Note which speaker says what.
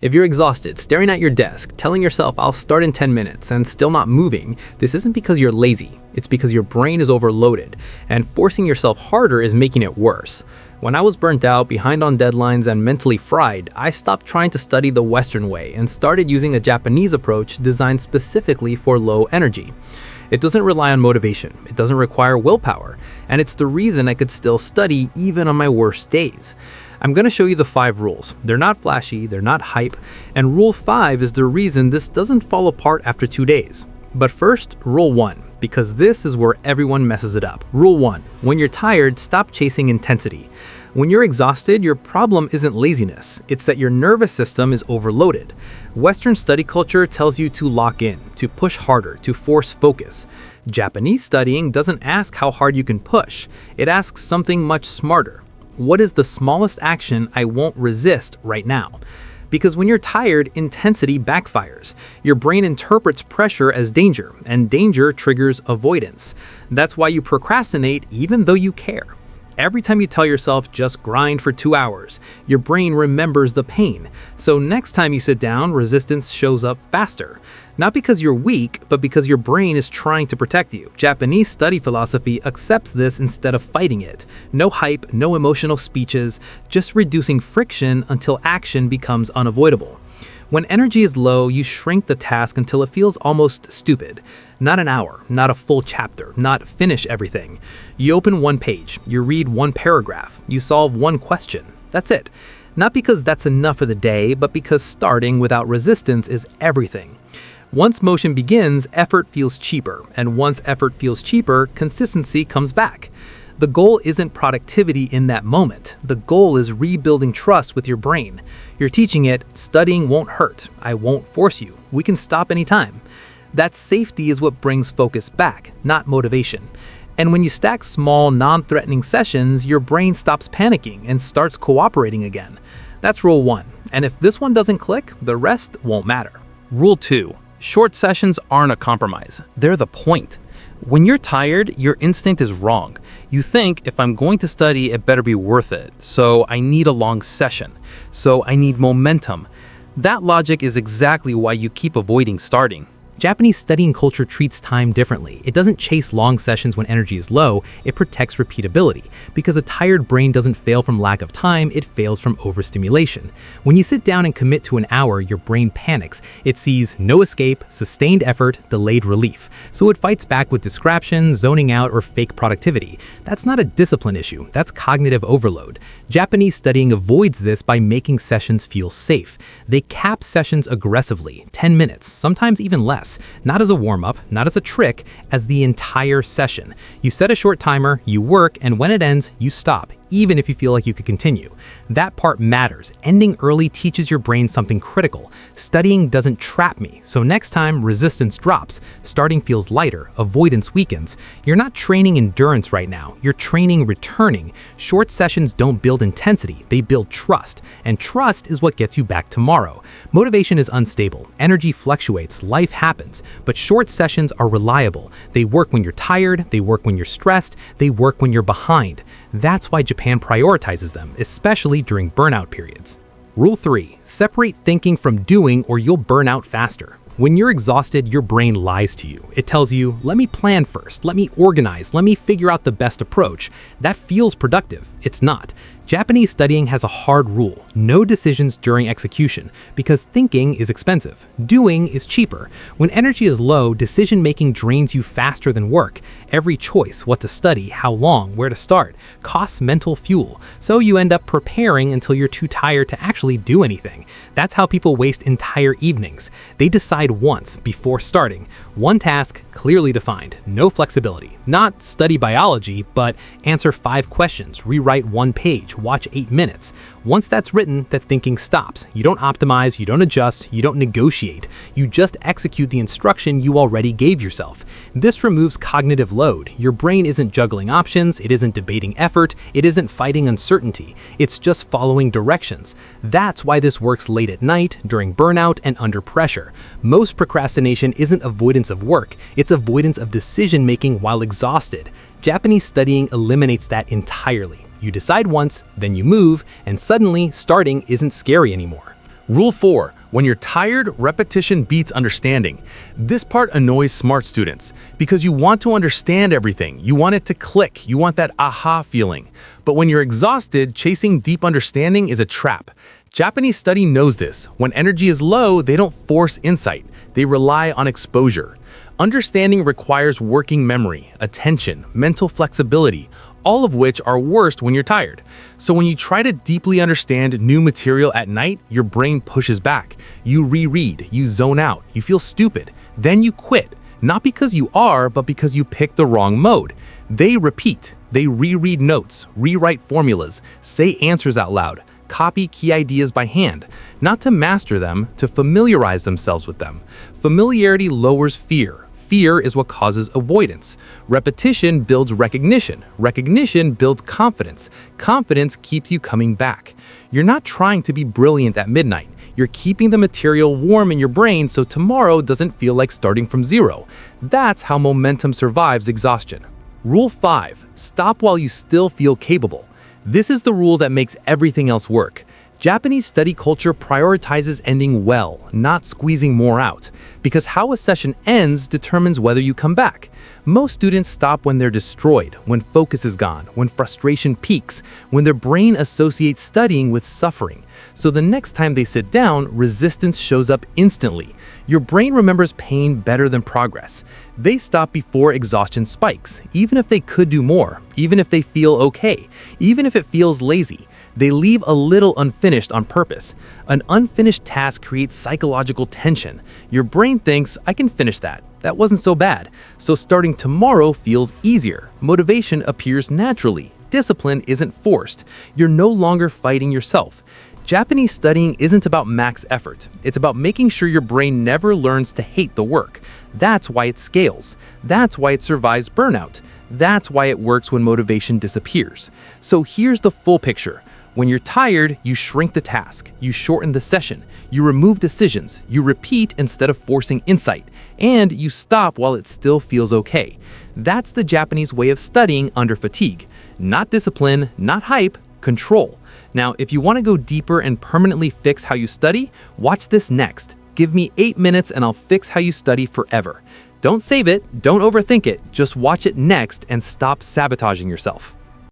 Speaker 1: If you're exhausted, staring at your desk, telling yourself I'll start in 10 minutes and still not moving, this isn't because you're lazy. It's because your brain is overloaded, and forcing yourself harder is making it worse. When I was burnt out, behind on deadlines, and mentally fried, I stopped trying to study the Western way and started using a Japanese approach designed specifically for low energy. It doesn't rely on motivation, it doesn't require willpower, and it's the reason I could still study even on my worst days. I'm going to show you the 5 rules. They're not flashy, they're not hype, and rule 5 is the reason this doesn't fall apart after 2 days. But first, rule 1, because this is where everyone messes it up. Rule 1, when you're tired, stop chasing intensity. When you're exhausted, your problem isn't laziness, it's that your nervous system is overloaded. Western study culture tells you to lock in, to push harder, to force focus. Japanese studying doesn't ask how hard you can push, it asks something much smarter. What is the smallest action I won't resist right now? Because when you're tired, intensity backfires. Your brain interprets pressure as danger, and danger triggers avoidance. That's why you procrastinate even though you care. Every time you tell yourself just grind for 2 hours, your brain remembers the pain. So next time you sit down, resistance shows up faster. Not because you're weak, but because your brain is trying to protect you. Japanese study philosophy accepts this instead of fighting it. No hype, no emotional speeches, just reducing friction until action becomes unavoidable. When energy is low, you shrink the task until it feels almost stupid. Not an hour, not a full chapter, not finish everything. You open one page, you read one paragraph, you solve one question. That's it. Not because that's enough for the day, but because starting without resistance is everything. Once motion begins, effort feels cheaper, and once effort feels cheaper, consistency comes back. The goal isn't productivity in that moment. The goal is rebuilding trust with your brain. You're teaching it, studying won't hurt. I won't force you. We can stop anytime. That safety is what brings focus back, not motivation. And when you stack small, non-threatening sessions, your brain stops panicking and starts cooperating again. That's rule 1. And if this one doesn't click, the rest won't matter.
Speaker 2: Rule 2. Short sessions aren't a compromise. They're the point. When you're tired, your instinct is wrong. You think, if I'm going to study, it better be worth it. So I need a long session. So I need momentum. That logic is exactly why you keep avoiding starting.
Speaker 1: Japanese studying culture treats time differently. It doesn't chase long sessions when energy is low, it protects repeatability. Because a tired brain doesn't fail from lack of time, it fails from overstimulation. When you sit down and commit to an hour, your brain panics. It sees no escape, sustained effort, delayed relief. So it fights back with distraction, zoning out, or fake productivity. That's not a discipline issue, that's cognitive overload. Japanese studying avoids this by making sessions feel safe. They cap sessions aggressively, 10 minutes, sometimes even less. Not as a warm-up, not as a trick, as the entire session. You set a short timer, you work, and when it ends, you stop, even if you feel like you could continue. That part matters. Ending early teaches your brain something critical. Studying doesn't trap me, so next time resistance drops, starting feels lighter, avoidance weakens. You're not training endurance right now, you're training returning. Short sessions don't build intensity, they build trust, and trust is what gets you back tomorrow. Motivation is unstable, energy fluctuates, life happens, but short sessions are reliable. They work when you're tired, they work when you're stressed, they work when you're behind. That's why Japan prioritizes them, especially during burnout periods. Rule 3. Separate thinking from doing or you'll burn out faster. When you're exhausted, your brain lies to you. It tells you, let me plan first, let me organize, let me figure out the best approach. That feels productive. It's not. Japanese studying has a hard rule: no decisions during execution, because thinking is expensive. Doing is cheaper. When energy is low, decision-making drains you faster than work. Every choice, what to study, how long, where to start, costs mental fuel. So you end up preparing until you're too tired to actually do anything. That's how people waste entire evenings. They decide once before starting. One task, clearly defined, no flexibility. Not study biology, but answer 5 questions, rewrite 1 page, watch 8 minutes. Once that's written, the thinking stops. You don't optimize, you don't adjust, you don't negotiate. You just execute the instruction you already gave yourself. This removes cognitive load. Your brain isn't juggling options, it isn't debating effort, it isn't fighting uncertainty. It's just following directions. That's why this works late at night, during burnout, and under pressure. Most procrastination isn't avoidance of work, it's avoidance of decision-making while exhausted. Japanese studying eliminates that entirely. You decide once, then you move, and suddenly starting isn't scary anymore.
Speaker 3: Rule 4. When you're tired, repetition beats understanding. This part annoys smart students because you want to understand everything. You want it to click. You want that aha feeling. But when you're exhausted, chasing deep understanding is a trap. Japanese study knows this. When energy is low, they don't force insight. They rely on exposure. Understanding requires working memory, attention, mental flexibility, all of which are worst when you're tired. So when you try to deeply understand new material at night, your brain pushes back. You reread, you zone out, you feel stupid. Then you quit, not because you are, but because you picked the wrong mode. They repeat, they reread notes, rewrite formulas, say answers out loud, copy key ideas by hand, not to master them, to familiarize themselves with them. Familiarity lowers fear. Fear is what causes avoidance. Repetition builds recognition. Recognition builds confidence. Confidence keeps you coming back. You're not trying to be brilliant at midnight. You're keeping the material warm in your brain so tomorrow doesn't feel like starting from zero. That's how momentum survives exhaustion. Rule 5. Stop while you still feel capable. This is the rule that makes everything else work. Japanese study culture prioritizes ending well, not squeezing more out, because how a session ends determines whether you come back. Most students stop when they're destroyed, when focus is gone, when frustration peaks, when their brain associates studying with suffering. So the next time they sit down, resistance shows up instantly. Your brain remembers pain better than progress. They stop before exhaustion spikes, even if they could do more, even if they feel okay, even if it feels lazy. They leave a little unfinished on purpose. An unfinished task creates psychological tension. Your brain thinks, I can finish that. That wasn't so bad. So starting tomorrow feels easier. Motivation appears naturally. Discipline isn't forced. You're no longer fighting yourself. Japanese studying isn't about max effort. It's about making sure your brain never learns to hate the work. That's why it scales. That's why it survives burnout. That's why it works when motivation disappears. So here's the full picture. When you're tired, you shrink the task, you shorten the session, you remove decisions, you repeat instead of forcing insight, and you stop while it still feels okay. That's the Japanese way of studying under fatigue. Not discipline, not hype, control. Now, if you want to go deeper and permanently fix how you study, watch this next. Give me 8 minutes and I'll fix how you study forever. Don't save it, don't overthink it, just watch it next and stop sabotaging yourself.